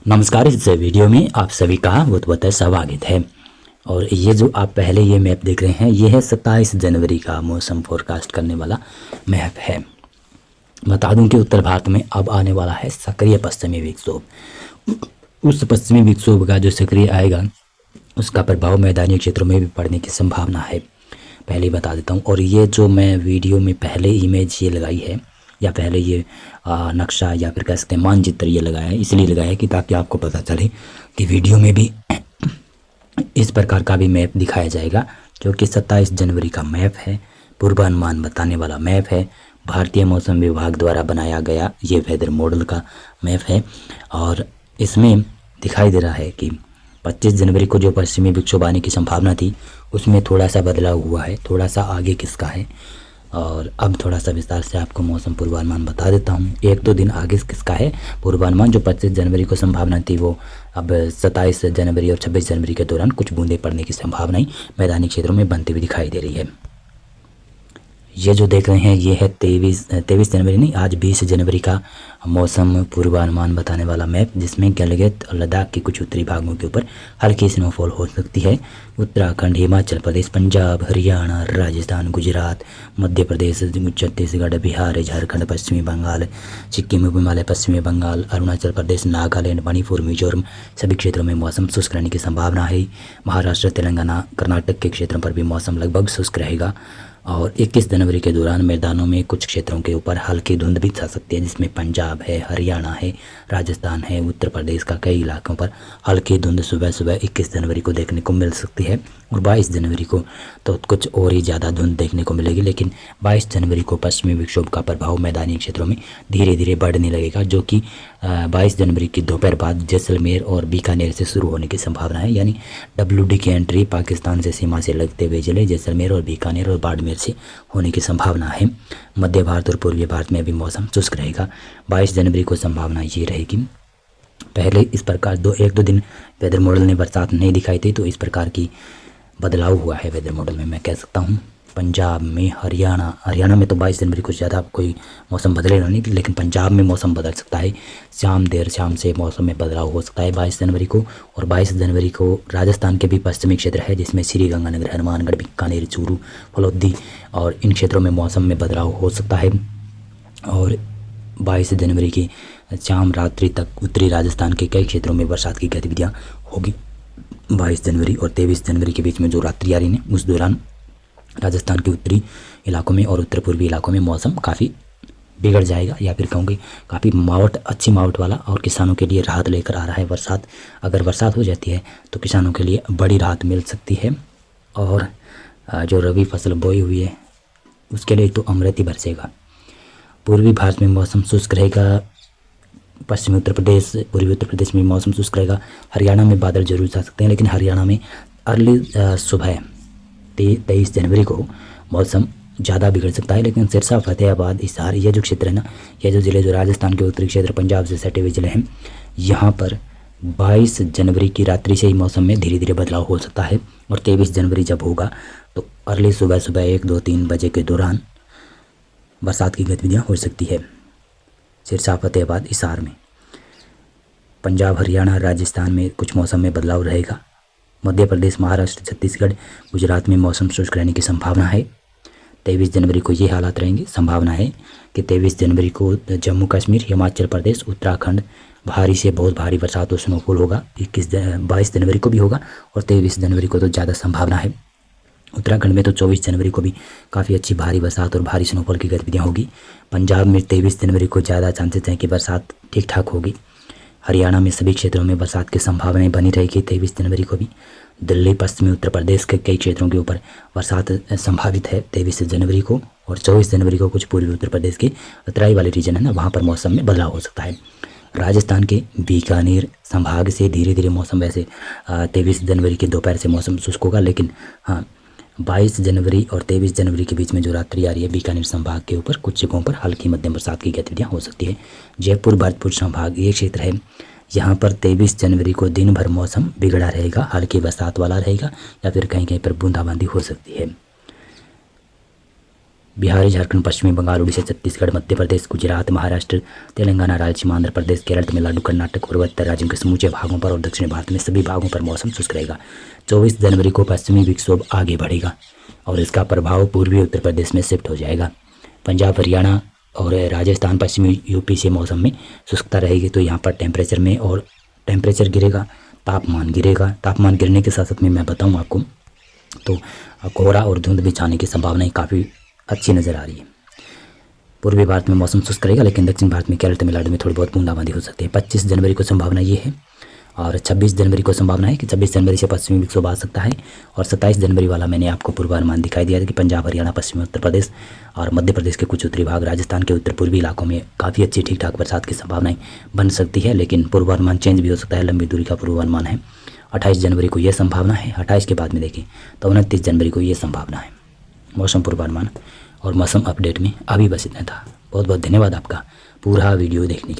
नमस्कार। इस वीडियो में आप सभी का बहुत बहुत स्वागत है। और ये जो आप पहले ये मैप देख रहे हैं, ये है 27 जनवरी का मौसम फोरकास्ट करने वाला मैप है। बता दूं कि उत्तर भारत में अब आने वाला है सक्रिय पश्चिमी विक्षोभ। उस पश्चिमी विक्षोभ का जो सक्रिय आएगा उसका प्रभाव मैदानी क्षेत्रों में भी पड़ने की संभावना है, पहले बता देता हूँ। और ये जो मैं वीडियो में पहले इमेज ये लगाई है या पहले ये नक्शा या फिर कह सकते हैं मानचित्र ये लगाया है, इसलिए लगाया है कि ताकि आपको पता चले कि वीडियो में भी इस प्रकार का भी मैप दिखाया जाएगा, जो कि 27 जनवरी का मैप है, पूर्वानुमान बताने वाला मैप है, भारतीय मौसम विभाग द्वारा बनाया गया ये वेदर मॉडल का मैप है। और इसमें दिखाई दे रहा है कि 25 जनवरी को जो पश्चिमी विक्षोभ आने की संभावना थी उसमें थोड़ा सा बदलाव हुआ है, थोड़ा सा आगे किसका है। और अब थोड़ा सा विस्तार से आपको मौसम पूर्वानुमान बता देता हूँ। एक दो दिन आगे किसका है पूर्वानुमान। जो 25 जनवरी को संभावना थी वो अब 27 जनवरी और 26 जनवरी के दौरान कुछ बूंदें पड़ने की संभावनाएं मैदानी क्षेत्रों में बनती हुई दिखाई दे रही है। ये जो देख रहे हैं ये है 23 जनवरी नहीं, आज 20 जनवरी का मौसम पूर्वानुमान बताने वाला मैप, जिसमें गिलगित और लद्दाख के कुछ उत्तरी भागों के ऊपर हल्की स्नोफॉल हो सकती है। उत्तराखंड, हिमाचल प्रदेश, पंजाब, हरियाणा, राजस्थान, गुजरात, मध्य प्रदेश, छत्तीसगढ़, बिहार, झारखंड, पश्चिमी बंगाल, सिक्किम, हिमालय, पश्चिमी बंगाल, अरुणाचल प्रदेश, नागालैंड, मणिपुर, मिजोरम सभी क्षेत्रों में मौसम शुष्क रहने की संभावना है। महाराष्ट्र, तेलंगाना, कर्नाटक के क्षेत्रों पर भी मौसम लगभग शुष्क रहेगा। और 21 जनवरी के दौरान मैदानों में कुछ क्षेत्रों के ऊपर हल्की धुंध भी छा सकती है, जिसमें पंजाब है, हरियाणा है, राजस्थान है, उत्तर प्रदेश का कई इलाकों पर हल्की धुंध सुबह सुबह 21 जनवरी को देखने को मिल सकती है। और 22 जनवरी को तो कुछ और ही ज़्यादा धुंध देखने को मिलेगी। लेकिन 22 जनवरी को पश्चिमी विक्षोभ का प्रभाव मैदानी क्षेत्रों में धीरे धीरे बढ़ने लगेगा, जो कि 22 जनवरी की दोपहर बाद जैसलमेर और बीकानेर से शुरू होने की संभावना है। यानी WD की एंट्री पाकिस्तान से सीमा से लगते हुए जिले जैसलमेर और बीकानेर और बाड़मेर से होने की संभावना है। मध्य भारत और पूर्वी भारत में भी मौसम शुष्क रहेगा। 22 जनवरी को संभावना ये रहेगी। पहले इस प्रकार एक दो दिन वेदर मॉडल ने बरसात नहीं दिखाई थी, तो इस प्रकार की बदलाव हुआ है वेदर मॉडल में, मैं कह सकता हूँ। पंजाब में, हरियाणा में तो 22 जनवरी को ज़्यादा कोई मौसम बदलेगा नहीं, लेकिन पंजाब में मौसम बदल सकता है। देर शाम से मौसम में बदलाव हो सकता है 22 जनवरी को। और 22 जनवरी को राजस्थान के भी पश्चिमी क्षेत्र है, जिसमें श्रीगंगानगर, हनुमानगढ़, बीकानेर, चूरू, फलोदी और इन क्षेत्रों में मौसम में बदलाव हो सकता है। और 22 जनवरी की शाम रात्रि तक उत्तरी राजस्थान के कई क्षेत्रों में बरसात की गतिविधियाँ होगी। 22 जनवरी और 23 जनवरी के बीच में जो रात्रि आ रही है उस दौरान राजस्थान के उत्तरी इलाकों में और उत्तर पूर्वी इलाकों में मौसम काफ़ी बिगड़ जाएगा, या फिर कहूँगी काफ़ी अच्छी मावट वाला और किसानों के लिए राहत लेकर आ रहा है बरसात। अगर बरसात हो जाती है तो किसानों के लिए बड़ी राहत मिल सकती है। और जो रबी फसल बोई हुई है उसके लिए तो अमृत ही बरसेगा। पूर्वी भारत में मौसम शुष्क रहेगा। पश्चिमी उत्तर प्रदेश, पूर्वी उत्तर प्रदेश में मौसम शुष्क रहेगा। हरियाणा में बादल जरूर जा सकते हैं, लेकिन हरियाणा में अर्ली सुबह 23 जनवरी को मौसम ज़्यादा बिगड़ सकता है। लेकिन सिरसा, फतेहाबाद, हिसार ये जो क्षेत्र है ना, ये जो ज़िले जो राजस्थान के उत्तरी क्षेत्र पंजाब से सटे हुए ज़िले हैं, यहाँ पर 22 जनवरी की रात्रि से ही मौसम में धीरे धीरे बदलाव हो सकता है। और 23 जनवरी जब होगा तो अर्ली सुबह 1, 2, 3 बजे के दौरान बरसात की गतिविधियाँ हो सकती है सिरसा, फतेहाबाद, हिसार में। पंजाब, हरियाणा, राजस्थान में कुछ मौसम में बदलाव रहेगा। मध्य प्रदेश, महाराष्ट्र, छत्तीसगढ़, गुजरात में मौसम शुष्क रहने की संभावना है। 23 जनवरी को ये हालात रहेंगे। संभावना है कि 23 जनवरी को जम्मू कश्मीर, हिमाचल प्रदेश, उत्तराखंड भारी से बहुत भारी बरसात और स्नोफॉल होगा। 22 जनवरी को भी होगा और 23 जनवरी को तो ज़्यादा संभावना है। उत्तराखंड में तो 24 जनवरी को भी काफ़ी अच्छी भारी बरसात और भारी स्नोफॉल की गतिविधियाँ होगी। पंजाब में 23 जनवरी को ज़्यादा चांसेस हैं कि बरसात ठीक ठाक होगी। हरियाणा में सभी क्षेत्रों में बरसात की संभावनाएं बनी रहेगी 23 जनवरी को भी। दिल्ली, पश्चिमी उत्तर प्रदेश के कई क्षेत्रों के ऊपर बरसात संभावित है 23 जनवरी को। और 24 जनवरी को कुछ पूर्वी उत्तर प्रदेश के तराई वाले रीजन है ना, वहाँ पर मौसम में बदलाव हो सकता है। राजस्थान के बीकानेर संभाग से धीरे धीरे मौसम वैसे 23 जनवरी के दोपहर से मौसम शुष्क होगा। लेकिन हाँ, 22 जनवरी और 23 जनवरी के बीच में जो रात्रि आ रही है बीकानेर संभाग के ऊपर कुछ जगहों पर हल्की मध्यम बरसात की गतिविधियाँ हो सकती है। जयपुर, भरतपुर संभाग ये क्षेत्र है, यहाँ पर 23 जनवरी को दिन भर मौसम बिगड़ा रहेगा, हल्की बरसात वाला रहेगा या फिर कहीं कहीं पर बूंदाबांदी हो सकती है। बिहार, झारखंड, पश्चिमी बंगाल, उड़ीसा, छत्तीसगढ़, मध्य प्रदेश, गुजरात, महाराष्ट्र, तेलंगाना, रायलसीमा, आंध्र प्रदेश, केरल, तमिलनाडु, कर्नाटक, पूर्वोत्तर राज्यों के समूचे भागों पर और दक्षिणी भारत में सभी भागों पर मौसम शुष्क रहेगा। 24 जनवरी को पश्चिमी विक्षोभ आगे बढ़ेगा और इसका प्रभाव पूर्वी उत्तर प्रदेश में शिफ्ट हो जाएगा। पंजाब, हरियाणा और राजस्थान, पश्चिमी यूपी से मौसम में शुष्कता रहेगी। तो यहाँ पर टेम्परेचर में और टेम्परेचर गिरेगा, तापमान गिरेगा। तापमान गिरने के साथ साथ में मैं बताऊँ आपको तो कोहरा और धुंध भी छाने की संभावनाएं काफ़ी अच्छी नज़र आ रही है। पूर्वी भारत में मौसम शुष्क रहेगा, लेकिन दक्षिण भारत में, केरल, तमिलनाडु में थोड़ी बहुत बूंदाबांदी हो सकती है। 25 जनवरी को संभावना ये है और 26 जनवरी को संभावना है कि 26 जनवरी से पश्चिमी विक्षोभ आ सकता है। और 27 जनवरी वाला मैंने आपको पूर्वानुमान दिखाई दिया था कि पंजाब, हरियाणा, पश्चिमी उत्तर प्रदेश और मध्य प्रदेश के कुछ उत्तरी भाग, राजस्थान के उत्तर पूर्वी इलाकों में काफ़ी अच्छी ठीक ठाक बरसात की संभावनाएं बन सकती है, लेकिन पूर्वानुमान चेंज भी हो सकता है। लंबी दूरी का पूर्वानुमान है। 28 जनवरी को ये संभावना है। 28 के बाद में देखें तो 29 जनवरी को ये संभावना है। मौसम पूर्वानुमान और मौसम अपडेट में अभी बस इतना था। बहुत बहुत धन्यवाद आपका पूरा वीडियो देखने के लिए।